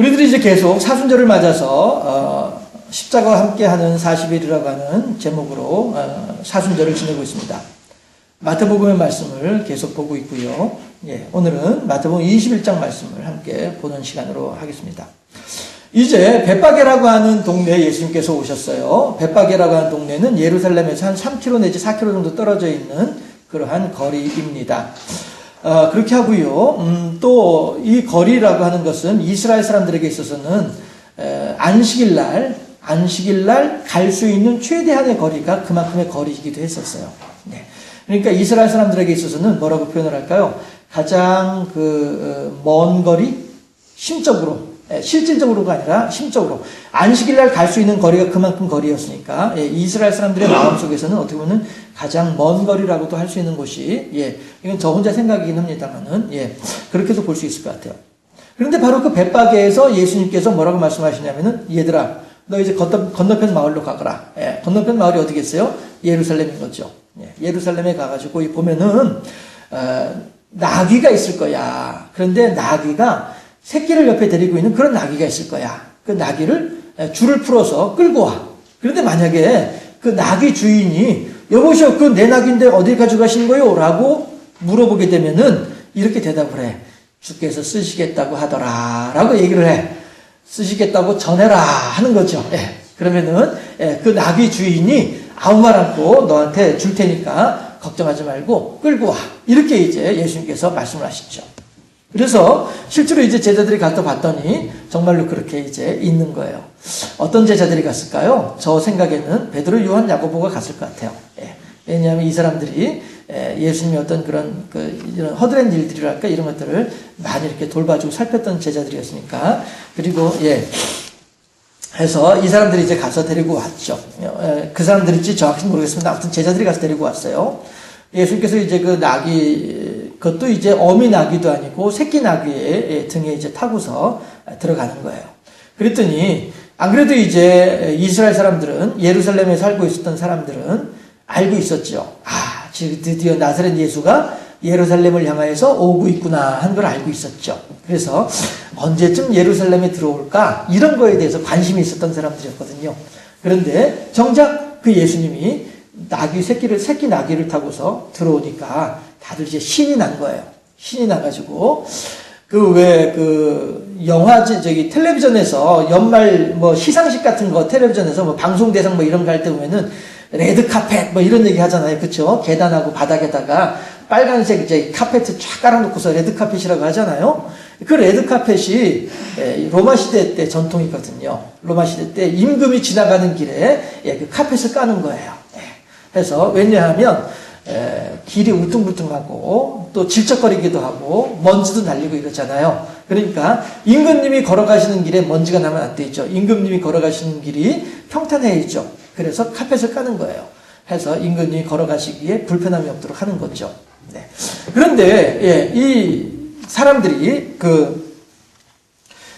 우리들이 이제 계속 사순절을 맞아서 십자가와 함께하는 40일이라고 하는 제목으로 사순절을 지내고 있습니다. 마태복음의 말씀을 계속 보고 있고요. 예, 오늘은 마태복음 21장 말씀을 함께 보는 시간으로 하겠습니다. 이제 벳바게라고 하는 동네에 예수님께서 오셨어요. 벳바게라고 하는 동네는 예루살렘에서 한 3km 내지 4km 정도 떨어져 있는 그러한 거리입니다. 그렇게 하고요. 또 이 거리라고 하는 것은 이스라엘 사람들에게 있어서는 안식일날 갈 수 있는 최대한의 거리가 그만큼의 거리이기도 했었어요. 네. 그러니까 이스라엘 사람들에게 있어서는 뭐라고 표현을 할까요? 가장 먼 거리, 실질적으로가 아니라 심적으로 안식일날 갈 수 있는 거리가 그만큼 거리였으니까 이스라엘 사람들의 마음속에서는 어떻게 보면 가장 먼 거리라고도 할 수 있는 곳이 이건 저 혼자 생각이긴 합니다만은 그렇게도 볼 수 있을 것 같아요. 그런데 바로 그 벳바게에서 예수님께서 뭐라고 말씀하시냐면은 얘들아 너 이제 건너편 마을로 가거라. 건너편 마을이 어디겠어요? 예루살렘인 거죠. 예루살렘에 가가지고 보면은 나귀가 있을 거야. 그런데 나귀가 새끼를 옆에 데리고 있는 그런 나귀가 있을 거야. 그 나귀를 줄을 풀어서 끌고 와. 그런데 만약에 그 나귀 주인이 여보시오, 그 내 나귀인데 어딜 가져가신 거요? 라고 물어보게 되면은 이렇게 대답을 해. 주께서 쓰시겠다고 하더라. 라고 얘기를 해. 쓰시겠다고 전해라. 하는 거죠. 그러면은 그 나귀 주인이 아무 말 않고 너한테 줄 테니까 걱정하지 말고 끌고 와. 이렇게 이제 예수님께서 말씀을 하시죠. 그래서 실제로 이제 제자들이 가서 봤더니 정말로 그렇게 이제 있는 거예요. 어떤 제자들이 갔을까요? 저 생각에는 베드로, 요한, 야고보가 갔을 것 같아요. 왜냐하면 이 사람들이 예수님이 어떤 그런 이런 허드렛 일들이랄까 이런 것들을 많이 이렇게 돌봐주고 살폈던 제자들이었으니까. 그리고 해서 이 사람들이 이제 가서 데리고 왔죠. 그 사람들인지 정확히 모르겠습니다. 아무튼 제자들이 가서 데리고 왔어요. 예수님께서 이제 그 나귀, 그것도 이제 어미 나귀도 아니고 새끼 나귀의 등에 이제 타고서 들어가는 거예요. 그랬더니, 안 그래도 이제 이스라엘 사람들은, 예루살렘에 살고 있었던 사람들은 알고 있었죠. 지금 드디어 나사렛 예수가 예루살렘을 향하여서 오고 있구나 하는 걸 알고 있었죠. 그래서 언제쯤 예루살렘에 들어올까? 이런 거에 대해서 관심이 있었던 사람들이었거든요. 그런데 정작 그 예수님이 새끼 나귀를 타고서 들어오니까 다들 이제 신이 난 거예요. 신이 나가지고, 텔레비전에서 연말 시상식 같은 거 텔레비전에서 방송대상 이런 거 할 때 보면은 레드카펫 이런 얘기 하잖아요. 그쵸? 계단하고 바닥에다가 빨간색 이제 카페트 쫙 깔아놓고서 레드카펫이라고 하잖아요. 그 레드카펫이 로마 시대 때 전통이거든요. 로마 시대 때 임금이 지나가는 길에 그 카펫을 까는 거예요. 해서 왜냐하면 길이 울퉁불퉁하고 또 질척거리기도 하고 먼지도 날리고 이러잖아요. 그러니까 임금님이 걸어가시는 길에 먼지가 나면 안 되죠. 임금님이 걸어가시는 길이 평탄해야죠. 그래서 카펫을 까는 거예요. 해서 임금님이 걸어가시기에 불편함이 없도록 하는 거죠. 그런데 이 사람들이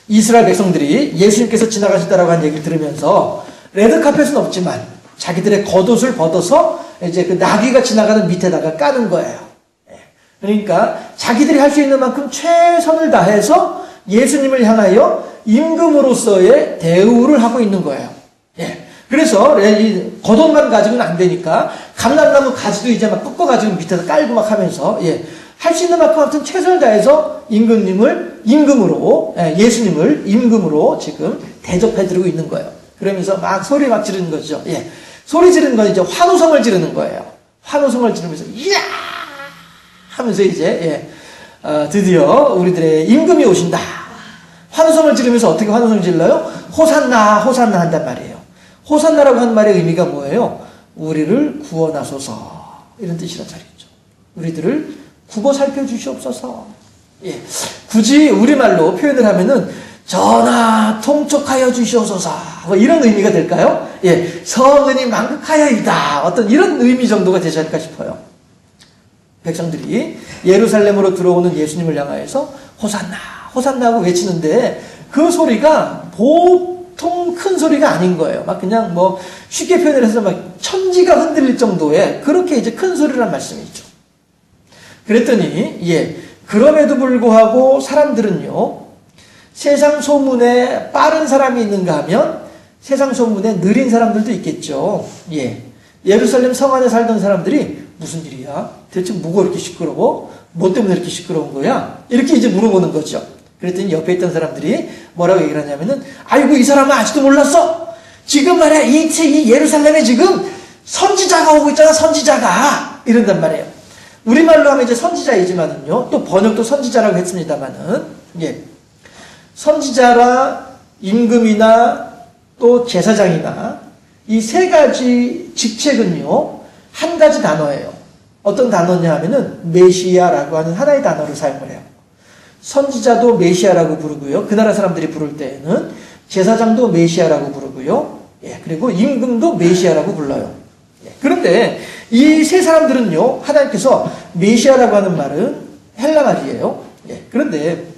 이스라엘 백성들이 예수님께서 지나가셨다라고 하는 얘기를 들으면서 레드카펫은 없지만 자기들의 겉옷을 벗어서 이제 그 나귀가 지나가는 밑에다가 까는 거예요. 그러니까 자기들이 할 수 있는 만큼 최선을 다해서 예수님을 향하여 임금으로서의 대우를 하고 있는 거예요. 그래서 이 겉옷만 가지고는 안 되니까 감람나무 가지도 이제 막 꺾어가지고 밑에서 깔고 막 하면서 할 수 있는 만큼 아무튼 최선을 다해서 예수님을 임금으로 지금 대접해드리고 있는 거예요. 그러면서 막 소리 막 지르는 거죠. 소리 지르는 건 이제 환호성을 지르는 거예요. 환호성을 지르면서 이야 하면서 이제 드디어 우리들의 임금이 오신다. 환호성을 지르면서 어떻게 환호성을 질러요? 호산나 호산나 한단 말이에요. 호산나라고 하는 말의 의미가 뭐예요? 우리를 구원하소서 이런 뜻이란 말이죠. 우리들을 굽어 살펴주시옵소서. 굳이 우리말로 표현을 하면은 전하 통촉하여 주시옵소서 이런 의미가 될까요? 성은이 만극하여이다 어떤 이런 의미 정도가 되지 않을까 싶어요. 백성들이 예루살렘으로 들어오는 예수님을 향하여서 호산나 호산나 하고 외치는데 그 소리가 보통 큰 소리가 아닌 거예요. 막 그냥 쉽게 표현을 해서 막 천지가 흔들릴 정도의 그렇게 이제 큰 소리란 말씀이죠. 그랬더니 그럼에도 불구하고 사람들은요 세상 소문에 빠른 사람이 있는가 하면 세상 소문에 느린 사람들도 있겠죠. 예. 예루살렘 성 안에 살던 사람들이 무슨 일이야? 대체 뭐가 이렇게 시끄러워? 뭐 때문에 이렇게 시끄러운 거야? 이렇게 이제 물어보는 거죠. 그랬더니 옆에 있던 사람들이 뭐라고 얘기를 하냐면은, 아이고, 이 사람은 아직도 몰랐어? 지금 말이야, 이 예루살렘에 지금 선지자가 오고 있잖아, 선지자가. 이런단 말이에요. 우리말로 하면 이제 선지자이지만은요, 또 번역도 선지자라고 했습니다만은, 예. 선지자라 임금이나 또 제사장이나 이 세 가지 직책은요, 한 가지 단어예요. 어떤 단어냐 하면은 메시아라고 하는 하나의 단어를 사용을 해요. 선지자도 메시아라고 부르고요. 그 나라 사람들이 부를 때에는 제사장도 메시아라고 부르고요. 예, 그리고 임금도 메시아라고 불러요. 예, 그런데 이 세 사람들은요, 하나님께서 메시아라고 하는 말은 헬라 말이에요. 예, 그런데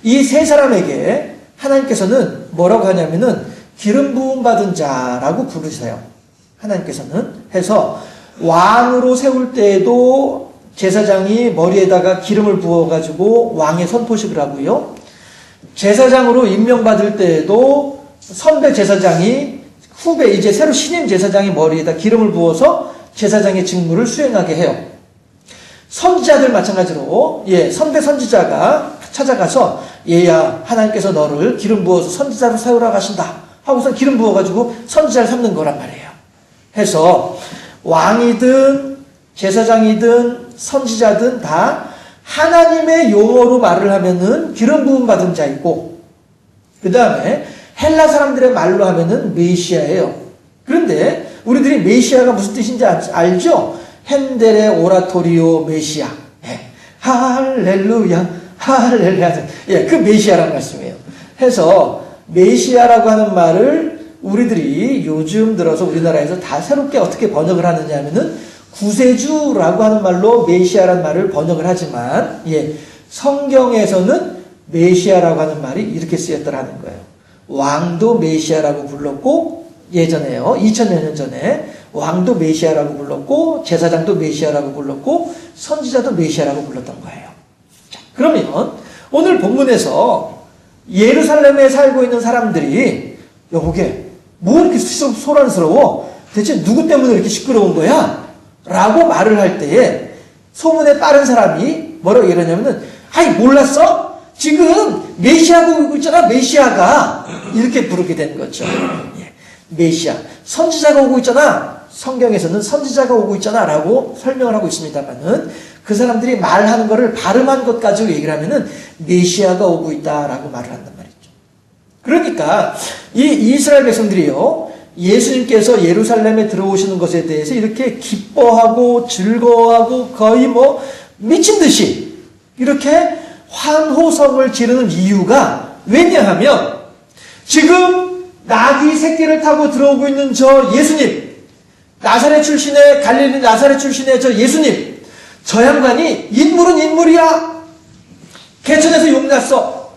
이 세 사람에게 하나님께서는 뭐라고 하냐면은 기름 부음 받은 자라고 부르세요. 하나님께서는 해서 왕으로 세울 때에도 제사장이 머리에다가 기름을 부어가지고 왕의 선포식을 하고요. 제사장으로 임명받을 때에도 선배 제사장이 후배 이제 새로 신임 제사장이 머리에다 기름을 부어서 제사장의 직무를 수행하게 해요. 선지자들 마찬가지로 선배 선지자가 찾아가서 얘야 하나님께서 너를 기름 부어서 선지자로 세우라 하신다 하고서 기름 부어가지고 선지자를 삼는 거란 말이에요. 해서 왕이든 제사장이든 선지자든 다 하나님의 용어로 말을 하면은 기름 부음 받은 자이고, 그 다음에 헬라 사람들의 말로 하면은 메시아예요. 그런데 우리들이 메시아가 무슨 뜻인지 알죠? 핸델의 오라토리오 메시아. 할렐루야, 할렐루야. 그 메시아라는 말씀이에요. 해서 메시아라고 하는 말을 우리들이 요즘 들어서 우리나라에서 다 새롭게 어떻게 번역을 하느냐 하면은 구세주라고 하는 말로 메시아라는 말을 번역을 하지만, 성경에서는 메시아라고 하는 말이 이렇게 쓰였더라는 거예요. 왕도 메시아라고 불렀고, 예전에요. 2000여 년 전에 왕도 메시아라고 불렀고, 제사장도 메시아라고 불렀고, 선지자도 메시아라고 불렀던 거예요. 자, 그러면 오늘 본문에서 예루살렘에 살고 있는 사람들이 여보게 뭐 이렇게 소란스러워? 대체 누구 때문에 이렇게 시끄러운 거야? 라고 말을 할 때에 소문에 빠른 사람이 뭐라고 이러냐면은, 아이 몰랐어? 지금 메시아가 오고 있잖아, 메시아가. 이렇게 부르게 된 거죠. 메시아. 선지자가 오고 있잖아. 성경에서는 선지자가 오고 있잖아 라고 설명을 하고 있습니다만은 그 사람들이 말하는 거를 발음한 것 가지고 얘기를 하면은 메시아가 오고 있다라고 말을 한단 말이죠. 그러니까 이 이스라엘 백성들이요, 예수님께서 예루살렘에 들어오시는 것에 대해서 이렇게 기뻐하고 즐거워하고 거의 뭐 미친 듯이 이렇게 환호성을 지르는 이유가 왜냐하면 지금 나귀 새끼를 타고 들어오고 있는 저 예수님, 나사렛 출신의 갈릴리 나사렛 출신의 저 예수님, 저 양반이 인물은 인물이야. 개천에서 용났어.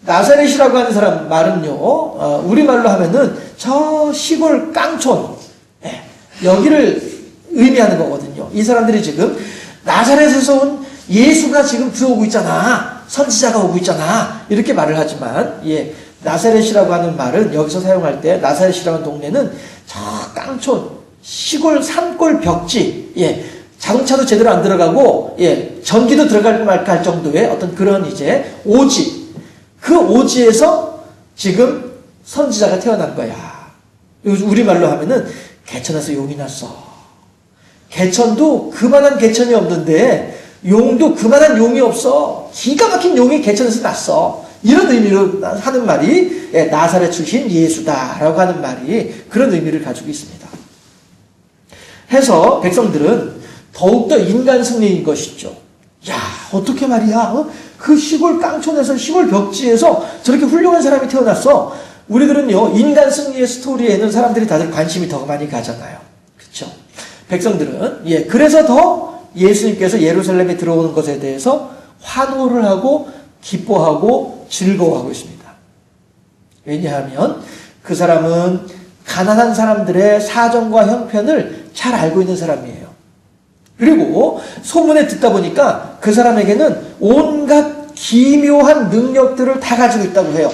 나사렛이라고 하는 사람 말은요, 우리말로 하면은 저 시골 깡촌, 여기를 의미하는 거거든요. 이 사람들이 지금 나사렛에서 온 예수가 지금 들어오고 있잖아, 선지자가 오고 있잖아, 이렇게 말을 하지만, 나사렛이라고 하는 말은 여기서 사용할 때 나사렛이라고 하는 동네는 저 깡촌, 시골 산골 벽지, 자동차도 제대로 안 들어가고, 전기도 들어갈 말까 할 정도의 어떤 그런 이제 오지, 그 오지에서 지금 선지자가 태어난 거야. 우리말로 하면은 개천에서 용이 났어. 개천도 그만한 개천이 없는데 용도 그만한 용이 없어. 기가 막힌 용이 개천에서 났어. 이런 의미로 하는 말이 나사렛 출신 예수다라고 하는 말이 그런 의미를 가지고 있습니다. 해서 백성들은 더욱더 인간 승리인 것이죠. 야, 어떻게 말이야? 그 시골 깡촌에서 시골 벽지에서 저렇게 훌륭한 사람이 태어났어. 우리들은요, 인간 승리의 스토리에는 사람들이 다들 관심이 더 많이 가잖아요. 그렇죠? 백성들은 그래서 더 예수님께서 예루살렘에 들어오는 것에 대해서 환호를 하고 기뻐하고 즐거워하고 있습니다. 왜냐하면 그 사람은 가난한 사람들의 사정과 형편을 잘 알고 있는 사람이에요. 그리고 소문에 듣다 보니까 그 사람에게는 온갖 기묘한 능력들을 다 가지고 있다고 해요.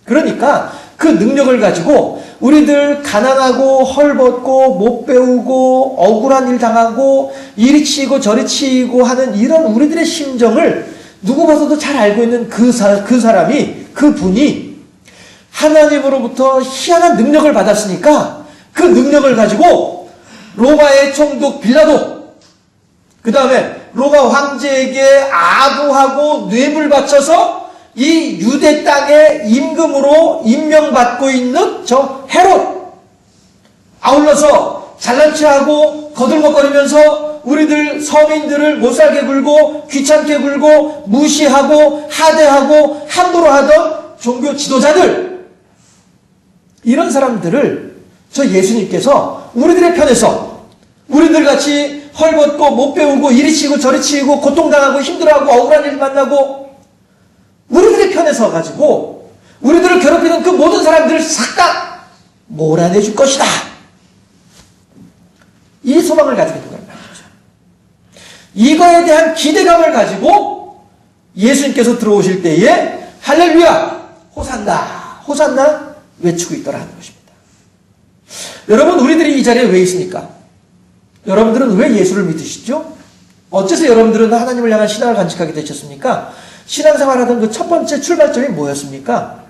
그러니까 그 능력을 가지고 우리들 가난하고 헐벗고 못 배우고 억울한 일 당하고 이리 치이고 저리 치이고 하는 이런 우리들의 심정을 누구 봐서도 잘 알고 있는 그 사람이, 그 분이 하나님으로부터 희한한 능력을 받았으니까 그 능력을 가지고 로마의 총독 빌라도, 그 다음에 로마 황제에게 아부하고 뇌물 바쳐서 이 유대 땅의 임금으로 임명받고 있는 저 헤롯, 아울러서 잘난 체하고 거들먹거리면서 우리들 서민들을 못살게 굴고 귀찮게 굴고 무시하고 하대하고 함부로 하던 종교 지도자들, 이런 사람들을 저 예수님께서 우리들의 편에서 우리들 같이 헐벗고 못 배우고 이리 치고 저리 치고 고통당하고 힘들어하고 억울한 일 만나고 우리들의 편에 서가지고 우리들을 괴롭히는 그 모든 사람들을 싹 다 몰아내 줄 것이다. 이 소망을 가지고 있는 거란 말이죠. 이거에 대한 기대감을 가지고 예수님께서 들어오실 때에 할렐루야, 호산나, 호산나 외치고 있더라 하는 것입니다. 여러분, 우리들이 이 자리에 왜 있습니까? 여러분들은 왜 예수를 믿으시죠? 어째서 여러분들은 하나님을 향한 신앙을 간직하게 되셨습니까? 신앙생활하던 그 첫 번째 출발점이 뭐였습니까?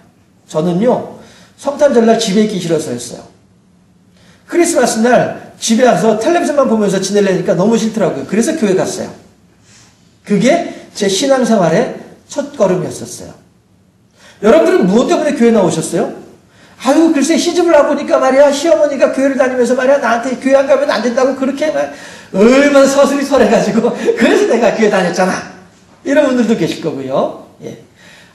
저는요, 성탄절날 집에 있기 싫어서였어요. 크리스마스 날 집에 와서 텔레비전만 보면서 지내려니까 너무 싫더라고요. 그래서 교회 갔어요. 그게 제 신앙생활의 첫 걸음이었었어요. 여러분들은 무엇 때문에 교회 나오셨어요? 아유, 글쎄 시집을 와보니까 말이야, 시어머니가 교회를 다니면서 말이야, 나한테 교회 안 가면 안 된다고 그렇게 얼마나 서슬이 설해가지고 그래서 내가 교회 다녔잖아. 이런 분들도 계실 거고요. 예.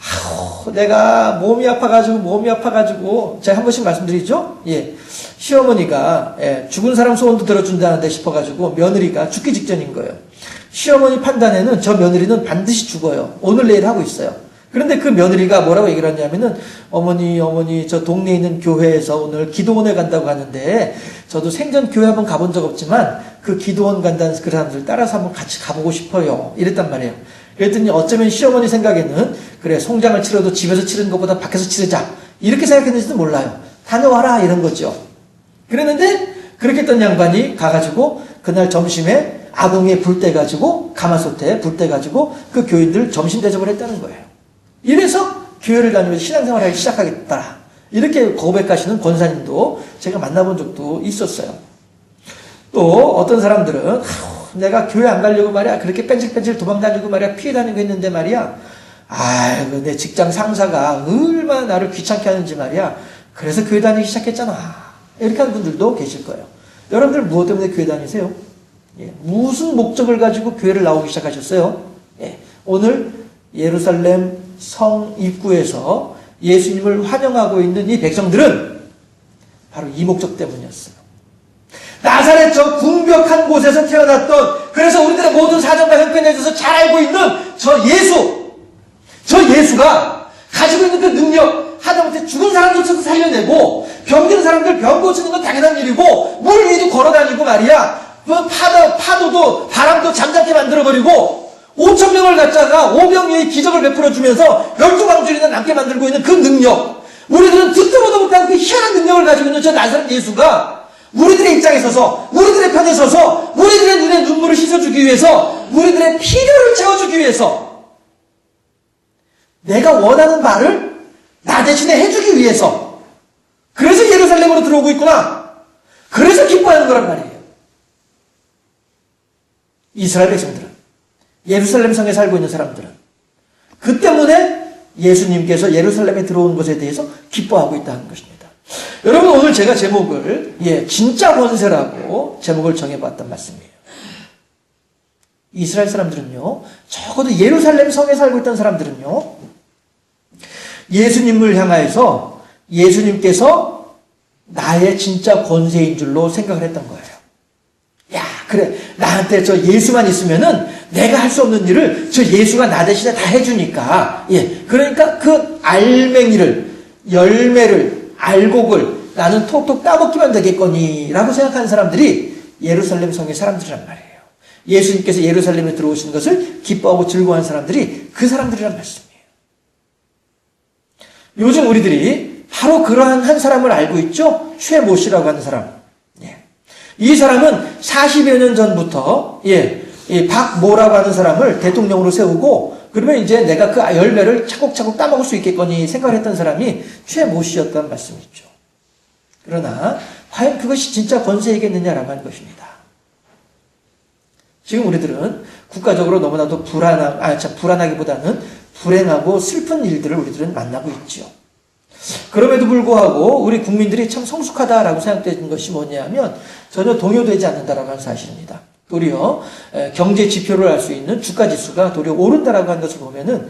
아우, 내가 몸이 아파가지고, 제가 한 번씩 말씀드리죠? 예. 시어머니가, 죽은 사람 소원도 들어준다는데 싶어가지고, 며느리가 죽기 직전인 거예요. 시어머니 판단에는 저 며느리는 반드시 죽어요. 오늘 내일 하고 있어요. 그런데 그 며느리가 뭐라고 얘기를 하냐면은, 어머니, 저 동네에 있는 교회에서 오늘 기도원에 간다고 하는데, 저도 생전 교회 한번 가본 적 없지만, 그 기도원 간다는 그 사람들 따라서 한번 같이 가보고 싶어요. 이랬단 말이에요. 그랬더니 어쩌면 시어머니 생각에는 그래, 송장을 치러도 집에서 치르는 것보다 밖에서 치르자, 이렇게 생각했는지도 몰라요. 다녀와라 이런 거죠. 그랬는데 그렇게 했던 양반이 가가지고 그날 점심에 아궁이에 불 떼가지고, 가마솥에 불 떼가지고 그 교인들 점심 대접을 했다는 거예요. 이래서 교회를 다니면서 신앙생활을 하기 시작하겠다, 이렇게 고백하시는 권사님도 제가 만나본 적도 있었어요. 또 어떤 사람들은 내가 교회 안 가려고 말이야, 그렇게 뺀질뺀질 도망다니고 말이야, 피해 다니고 했는데 말이야, 아이고, 내 직장 상사가 얼마나 나를 귀찮게 하는지 말이야, 그래서 교회 다니기 시작했잖아. 이렇게 하는 분들도 계실 거예요. 여러분들 무엇 때문에 교회 다니세요? 예, 무슨 목적을 가지고 교회를 나오기 시작하셨어요? 예, 오늘 예루살렘 성 입구에서 예수님을 환영하고 있는 이 백성들은 바로 이 목적 때문이었어요. 나사렛 저 궁벽한 곳에서 태어났던, 그래서 우리들의 모든 사정과 형편에 대해서 잘 알고 있는 저 예수가 가지고 있는 그 능력, 하다못해 죽은 사람조차도 살려내고 병든 사람들 병 고치는 건 당연한 일이고 물 위도 걸어다니고 말이야, 파도도 바람도 잠잠게 만들어버리고 5,000명을 갖다가 오병이의 기적을 베풀어주면서 12광주리나 남게 만들고 있는 그 능력, 우리들은 듣도 보도 못한 그 희한한 능력을 가지고 있는 저 나사렛 예수가 우리들의 입장에 서서, 우리들의 편에 서서, 우리들의 눈에 눈물을 씻어주기 위해서, 우리들의 필요를 채워주기 위해서, 내가 원하는 말을 나 대신에 해주기 위해서, 그래서 예루살렘으로 들어오고 있구나, 그래서 기뻐하는 거란 말이에요. 이스라엘 백성들은, 예루살렘 성에 살고 있는 사람들은 그 때문에 예수님께서 예루살렘에 들어온 것에 대해서 기뻐하고 있다는 것입니다. 여러분, 오늘 제가 제목을 진짜 권세라고 제목을 정해봤단 말씀이에요. 이스라엘 사람들은요, 적어도 예루살렘 성에 살고 있던 사람들은요, 예수님을 향하여서 예수님께서 나의 진짜 권세인 줄로 생각을 했던 거예요. 야, 그래, 나한테 저 예수만 있으면은 내가 할 수 없는 일을 저 예수가 나 대신에 다 해주니까, 그러니까 그 알맹이를, 열매를, 알곡을 나는 톡톡 따먹기만 되겠거니 라고 생각하는 사람들이 예루살렘 성의 사람들이란 말이에요. 예수님께서 예루살렘에 들어오시는 것을 기뻐하고 즐거워하는 사람들이 그 사람들이란 말씀이에요. 요즘 우리들이 바로 그러한 한 사람을 알고 있죠? 쉐모시라고 하는 사람. 이 사람은 40여 년 전부터 이 박모라고 하는 사람을 대통령으로 세우고 그러면 이제 내가 그 열매를 차곡차곡 따먹을 수 있겠거니 생각을 했던 사람이 쉐모시였다는 말씀이죠. 그러나 과연 그것이 진짜 권세이겠느냐라고 하는 것입니다. 지금 우리들은 국가적으로 너무나도 불안하기보다는 불행하고 슬픈 일들을 우리들은 만나고 있죠. 그럼에도 불구하고 우리 국민들이 참 성숙하다라고 생각되는 것이 뭐냐면 전혀 동요되지 않는다라고 하는 사실입니다. 도리어 경제 지표를 알 수 있는 주가 지수가 도리어 오른다라고 하는 것을 보면은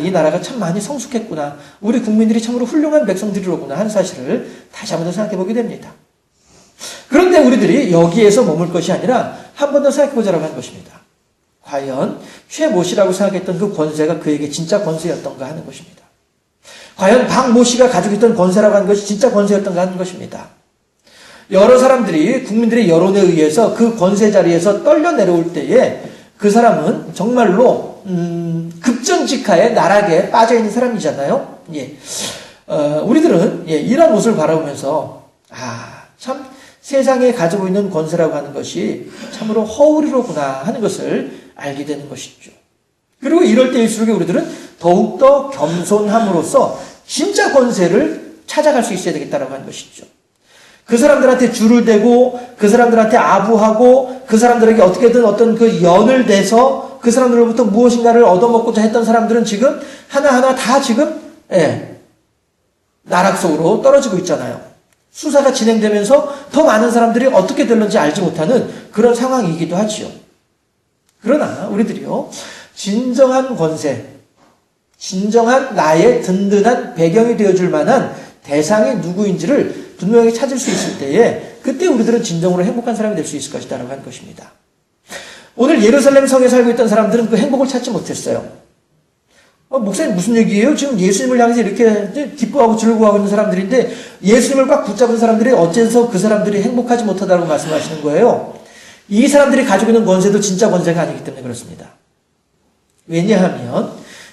이 나라가 참 많이 성숙했구나. 우리 국민들이 참으로 훌륭한 백성들이로구나 하는 사실을 다시 한번 더 생각해 보게 됩니다. 그런데 우리들이 여기에서 머물 것이 아니라 한 번 더 생각해 보자라고 하는 것입니다. 과연 쉐모시라고 생각했던 그 권세가 그에게 진짜 권세였던가 하는 것입니다. 과연 박모시가 가지고 있던 권세라고 하는 것이 진짜 권세였던가 하는 것입니다. 여러 사람들이 국민들의 여론에 의해서 그 권세 자리에서 떨려 내려올 때에 그 사람은 정말로 급전직하에 나락에 빠져있는 사람이잖아요. 우리들은 이런 모습을 바라보면서 참 세상에 가지고 있는 권세라고 하는 것이 참으로 허울이로구나 하는 것을 알게 되는 것이죠. 그리고 이럴 때일수록 우리들은 더욱더 겸손함으로써 진짜 권세를 찾아갈 수 있어야 되겠다라고 하는 것이죠. 그 사람들한테 줄을 대고 그 사람들한테 아부하고 그 사람들에게 어떻게든 어떤 그 연을 대서 그 사람들로부터 무엇인가를 얻어먹고자 했던 사람들은 지금 하나하나 다 지금 나락 속으로 떨어지고 있잖아요. 수사가 진행되면서 더 많은 사람들이 어떻게 될는지 알지 못하는 그런 상황이기도 하지요. 그러나 우리들이요, 진정한 권세, 진정한 나의 든든한 배경이 되어줄 만한 대상이 누구인지를 분명히 찾을 수 있을 때에 그때 우리들은 진정으로 행복한 사람이 될 수 있을 것이다 라고 하는 것입니다. 오늘 예루살렘 성에 살고 있던 사람들은 그 행복을 찾지 못했어요. 목사님 무슨 얘기예요? 지금 예수님을 향해서 이렇게 기뻐하고 즐거워하고 있는 사람들인데 예수님을 꽉 붙잡은 사람들이 어째서 그 사람들이 행복하지 못하다고 말씀하시는 거예요? 이 사람들이 가지고 있는 권세도 진짜 권세가 아니기 때문에 그렇습니다. 왜냐하면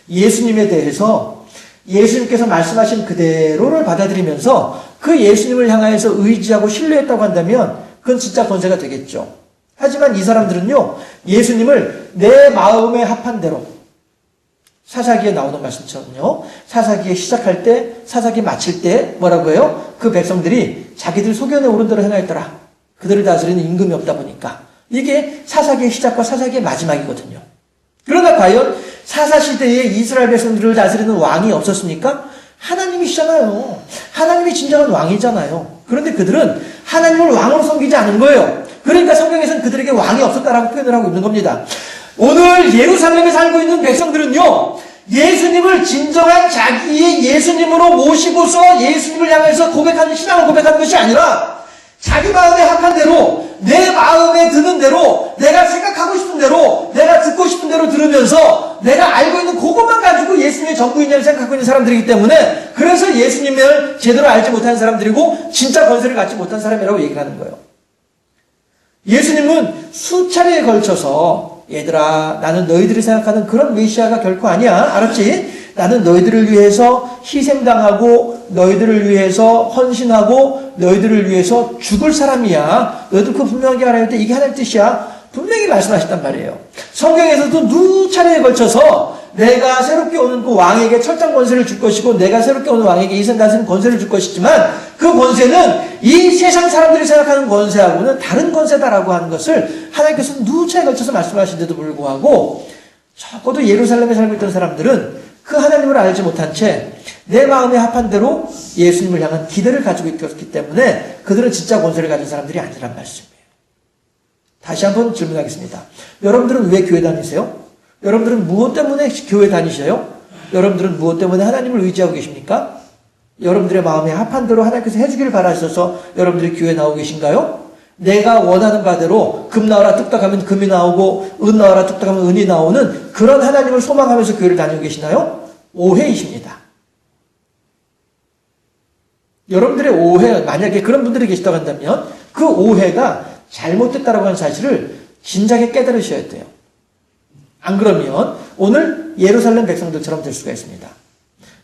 예수님에 대해서 예수님께서 말씀하신 그대로를 받아들이면서 그 예수님을 향하여서 의지하고 신뢰했다고 한다면 그건 진짜 권세가 되겠죠. 하지만 이 사람들은요, 예수님을 내 마음에 합한 대로, 사사기에 나오는 말씀처럼요, 사사기에 시작할 때, 사사기 마칠 때 뭐라고 해요? 그 백성들이 자기들 소견에 오른 대로 행하였더라. 그들을 다스리는 임금이 없다 보니까. 이게 사사기의 시작과 사사기의 마지막이거든요. 그러나 과연 사사시대에 이스라엘 백성들을 다스리는 왕이 없었습니까? 하나님이시잖아요. 하나님이 진정한 왕이잖아요. 그런데 그들은 하나님을 왕으로 섬기지 않은 거예요. 그러니까 성경에서는 그들에게 왕이 없었다라고 표현을 하고 있는 겁니다. 오늘 예루살렘에 살고 있는 백성들은요, 예수님을 진정한 자기의 예수님으로 모시고서 예수님을 향해서 고백하는, 신앙을 고백하는 것이 아니라 자기 마음에 합한 대로, 내 마음에 드는 대로, 내가 생각하고 싶은 대로, 내가 듣고 싶은 대로 들으면서 내가 알고 있는 그것만 가지고 예수님의 전부이냐를 생각하고 있는 사람들이기 때문에 그래서 예수님을 제대로 알지 못한 사람들이고 진짜 권세를 갖지 못한 사람이라고 얘기를 하는 거예요. 예수님은 수차례에 걸쳐서 얘들아, 나는 너희들이 생각하는 그런 메시아가 결코 아니야. 알았지? 나는 너희들을 위해서 희생당하고 너희들을 위해서 헌신하고 너희들을 위해서 죽을 사람이야. 너희들 그거 분명하게 알아야 돼. 이게 하나님의 뜻이야. 분명히 말씀하셨단 말이에요. 성경에서도 누차례에 걸쳐서 내가 새롭게 오는 그 왕에게 철장 권세를 줄 것이고 내가 새롭게 오는 왕에게 이생 다스리는 권세를 줄 것이지만 그 권세는 이 세상 사람들이 생각하는 권세하고는 다른 권세다라고 하는 것을 하나님께서 누차례에 걸쳐서 말씀하신데도 불구하고 적어도 예루살렘에 살고 있던 사람들은 그 하나님을 알지 못한 채 내 마음에 합한 대로 예수님을 향한 기대를 가지고 있었기 때문에 그들은 진짜 권세를 가진 사람들이 아니란 말씀이에요. 다시 한번 질문하겠습니다. 여러분들은 왜 교회 다니세요? 여러분들은 무엇 때문에 교회 다니셔요? 여러분들은 무엇 때문에 하나님을 의지하고 계십니까? 여러분들의 마음에 합한 대로 하나님께서 해주기를 바라셔서 여러분들이 교회에 나오고 계신가요? 내가 원하는 바대로 금 나와라 뚝딱 하면 금이 나오고 은 나와라 뚝딱 하면 은이 나오는 그런 하나님을 소망하면서 교회를 다니고 계시나요? 오해이십니다. 여러분들의 오해, 만약에 그런 분들이 계시다고 한다면 그 오해가 잘못됐다라고 하는 사실을 진작에 깨달으셔야 돼요. 안 그러면 오늘 예루살렘 백성들처럼 될 수가 있습니다.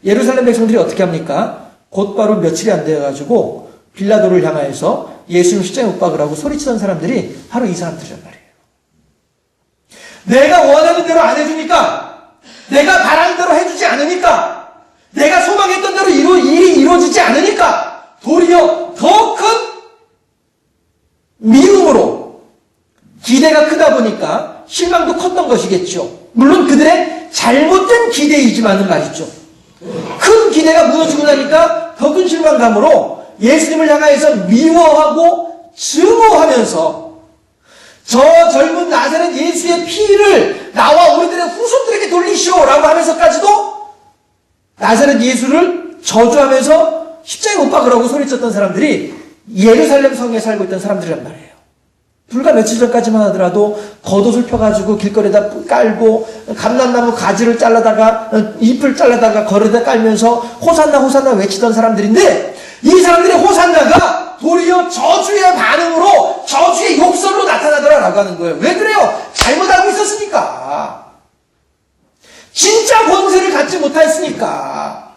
예루살렘 백성들이 어떻게 합니까? 곧바로 며칠이 안 되어가지고 빌라도를 향하여서 예수님 십자가에 못 박으라고 소리치던 사람들이 바로 이 사람들이란 말이에요. 내가 원하는 대로 안 해주니까, 내가 바라는 대로 해주지 않으니까, 내가 소망했던 대로 일이 이루어지지 않으니까 도리어 더 큰 미움으로 기대가 크다 보니까 실망도 컸던 것이겠죠. 물론 그들의 잘못된 기대이지만은 말이죠. 큰 기대가 무너지고 나니까 더 큰 실망감으로 예수님을 향하여서 미워하고 증오하면서 저 젊은 나사렛 예수의 피를 나와 우리들의 후손들에게 돌리시오라고 하면서까지도 나사렛 예수를 저주하면서 십자가에 못 박으라고 소리쳤던 사람들이 예루살렘 성에 살고 있던 사람들이란 말이에요. 불과 며칠 전까지만 하더라도 겉옷을 펴가지고 길거리에다 깔고 감람나무 가지를 잘라다가 잎을 잘라다가 거리에다 깔면서 호산나 호산나 외치던 사람들인데 이 사람들의 호산나가 도리어 저주의 반응으로 저주의 욕설로 나타나더라라고 하는 거예요. 왜 그래요? 잘못 알고 있었으니까. 진짜 권세를 갖지 못했으니까.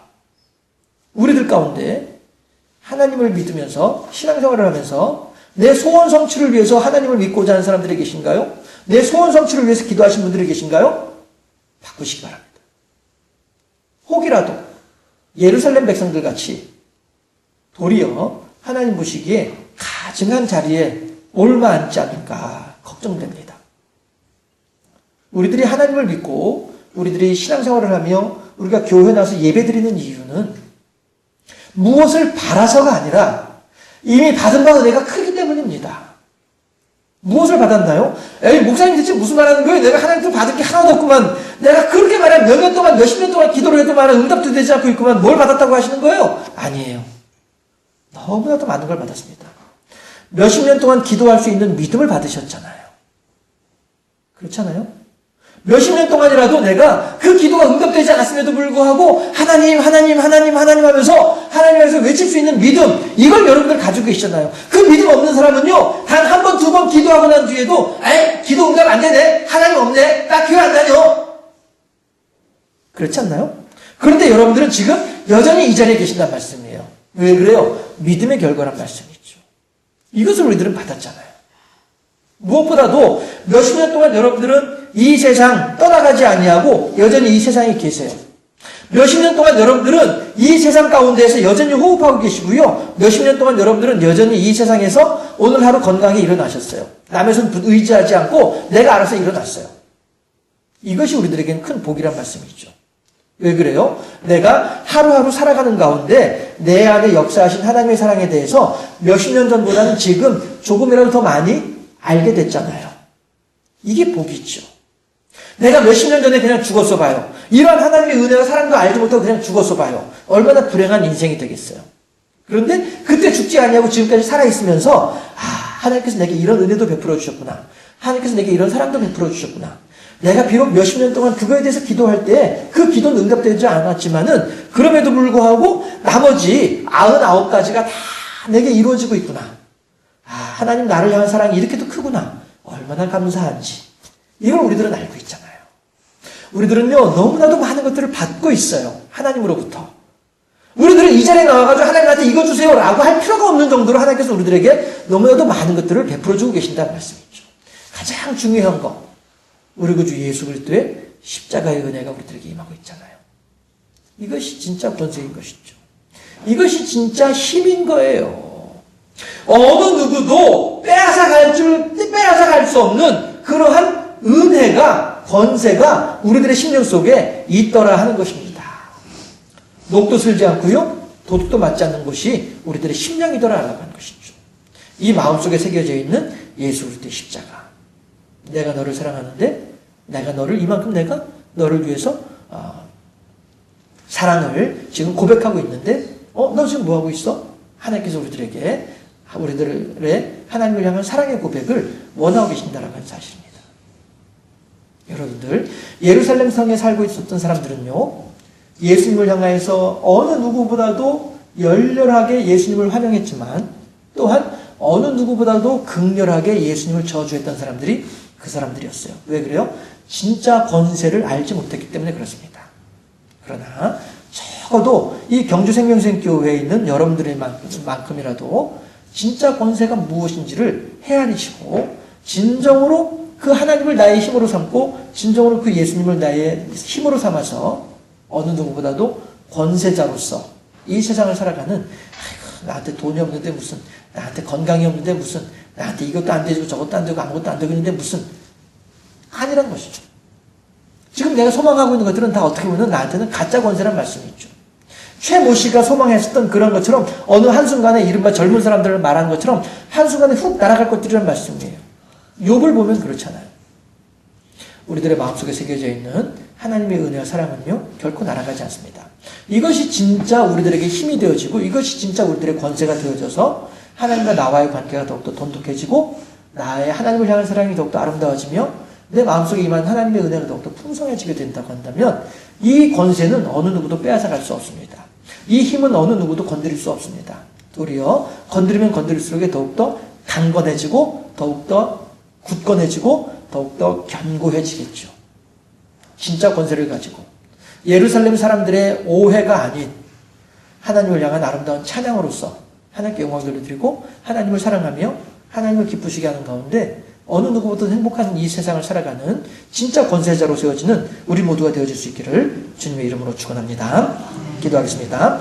우리들 가운데 하나님을 믿으면서 신앙생활을 하면서 내 소원 성취를 위해서 하나님을 믿고자 하는 사람들이 계신가요? 내 소원 성취를 위해서 기도하신 분들이 계신가요? 바꾸시기 바랍니다. 혹이라도 예루살렘 백성들 같이 도리어 하나님 보시기에 가증한 자리에 올마앉지 않을까 걱정됩니다. 우리들이 하나님을 믿고 우리들이 신앙생활을 하며 우리가 교회 나와서 예배드리는 이유는 무엇을 바라서가 아니라 이미 받은 바가 내가 크기 때문입니다. 무엇을 받았나요? 에이, 목사님 대체 무슨 말 하는 거예요? 내가 하나님께 받은 게 하나도 없구만. 내가 그렇게 말하면 몇 년 동안, 몇십 년 동안 기도를 해도 말은 응답도 되지 않고 있구만. 뭘 받았다고 하시는 거예요? 아니에요. 너무나도 많은 걸 받았습니다. 몇십 년 동안 기도할 수 있는 믿음을 받으셨잖아요. 그렇잖아요? 몇십 년 동안이라도 내가 그 기도가 응답되지 않았음에도 불구하고 하나님 하면서 하나님에서 외칠 수 있는 믿음, 이걸 여러분들 가지고 계시잖아요. 그 믿음 없는 사람은요, 단 한 번, 두 번 기도하고 난 뒤에도 에이, 기도 응답 안 되네, 하나님 없네, 나 교회 안 다녀. 그렇지 않나요? 그런데 여러분들은 지금 여전히 이 자리에 계신다는 말씀이에요. 왜 그래요? 믿음의 결과란 말씀이죠. 이것을 우리들은 받았잖아요. 무엇보다도 몇십 년 동안 여러분들은 이 세상 떠나가지 아니하고 여전히 이 세상에 계세요. 몇십 년 동안 여러분들은 이 세상 가운데에서 여전히 호흡하고 계시고요. 몇십 년 동안 여러분들은 여전히 이 세상에서 오늘 하루 건강히 일어나셨어요. 남의 손 의지하지 않고 내가 알아서 일어났어요. 이것이 우리들에게는 큰 복이란 말씀이죠. 왜 그래요? 내가 하루하루 살아가는 가운데 내 안에 역사하신 하나님의 사랑에 대해서 몇십 년 전보다는 지금 조금이라도 더 많이 알게 됐잖아요. 이게 복이죠. 내가 몇십 년 전에 그냥 죽었어 봐요. 이러한 하나님의 은혜와 사랑도 알지 못하고 그냥 죽었어 봐요. 얼마나 불행한 인생이 되겠어요. 그런데 그때 죽지 아니하고 지금까지 살아있으면서 하나님께서 내게 이런 은혜도 베풀어 주셨구나. 하나님께서 내게 이런 사랑도 베풀어 주셨구나. 내가 비록 몇십 년 동안 그거에 대해서 기도할 때 그 기도는 응답되지 않았지만은 그럼에도 불구하고 나머지 99가지가 다 내게 이루어지고 있구나. 하나님 나를 향한 사랑이 이렇게도 크구나. 얼마나 감사한지. 이걸 우리들은 알고 있잖아요. 우리들은요, 너무나도 많은 것들을 받고 있어요. 하나님으로부터. 우리들은 이 자리에 나와가지고 하나님한테 이거 주세요 라고 할 필요가 없는 정도로 하나님께서 우리들에게 너무나도 많은 것들을 베풀어주고 계신다는 말씀이죠. 가장 중요한 거, 우리 구주 예수 그리스도의 십자가의 은혜가 우리들에게 임하고 있잖아요. 이것이 진짜 권세인 것이죠. 이것이 진짜 힘인 거예요. 어느 누구도 빼앗아갈 수 없는 그러한 은혜가, 권세가 우리들의 심령 속에 있더라 하는 것입니다. 녹도 슬지 않고요, 도둑도 맞지 않는 것이 우리들의 심령이더라라고 하는 것이죠. 이 마음속에 새겨져 있는 예수 그리스도의 십자가. 내가 너를 사랑하는데 내가 너를 이만큼 내가 너를 위해서 사랑을 지금 고백하고 있는데 너 지금 뭐하고 있어? 하나님께서 우리들의 하나님을 향한 사랑의 고백을 원하고 계신다라고 하는 사실입니다. 여러분들, 예루살렘 성에 살고 있었던 사람들은요, 예수님을 향하여서 어느 누구보다도 열렬하게 예수님을 환영했지만 또한 어느 누구보다도 극렬하게 예수님을 저주했던 사람들이 그 사람들이었어요. 왜 그래요? 진짜 권세를 알지 못했기 때문에 그렇습니다. 그러나 적어도 이 경주생명생교회에 있는 여러분들의 만큼이라도 진짜 권세가 무엇인지를 헤아리시고 진정으로 그 하나님을 나의 힘으로 삼고 진정으로 그 예수님을 나의 힘으로 삼아서 어느 누구보다도 권세자로서 이 세상을 살아가는, 아이고, 나한테 돈이 없는데 무슨, 나한테 건강이 없는데 무슨, 나한테 이것도 안 되고 저것도 안 되고 아무것도 안 되고 있는데 무슨, 아니란 것이죠. 지금 내가 소망하고 있는 것들은 다 어떻게 보면 나한테는 가짜 권세란 말씀이죠. 최모 씨가 소망했었던 그런 것처럼 어느 한순간에 이른바 젊은 사람들을 말한 것처럼 한순간에 훅 날아갈 것들이란 말씀이에요. 욥을 보면 그렇잖아요. 우리들의 마음속에 새겨져 있는 하나님의 은혜와 사랑은요, 결코 날아가지 않습니다. 이것이 진짜 우리들에게 힘이 되어지고 이것이 진짜 우리들의 권세가 되어져서 하나님과 나와의 관계가 더욱더 돈독해지고 나의 하나님을 향한 사랑이 더욱더 아름다워지며 내 마음속에 임한 하나님의 은혜가 더욱더 풍성해지게 된다고 한다면 이 권세는 어느 누구도 빼앗아갈 수 없습니다. 이 힘은 어느 누구도 건드릴 수 없습니다. 도리어 건드리면 건드릴수록 더욱더 강건해지고 더욱더 굳건해지고 더욱더 견고해지겠죠. 진짜 권세를 가지고 예루살렘 사람들의 오해가 아닌 하나님을 향한 아름다운 찬양으로서 하나님께 영광을 드리고 하나님을 사랑하며 하나님을 기쁘시게 하는 가운데 어느 누구보다도 행복한 이 세상을 살아가는 진짜 권세자로 세워지는 우리 모두가 되어질 수 있기를 주님의 이름으로 축원합니다. 기도하겠습니다.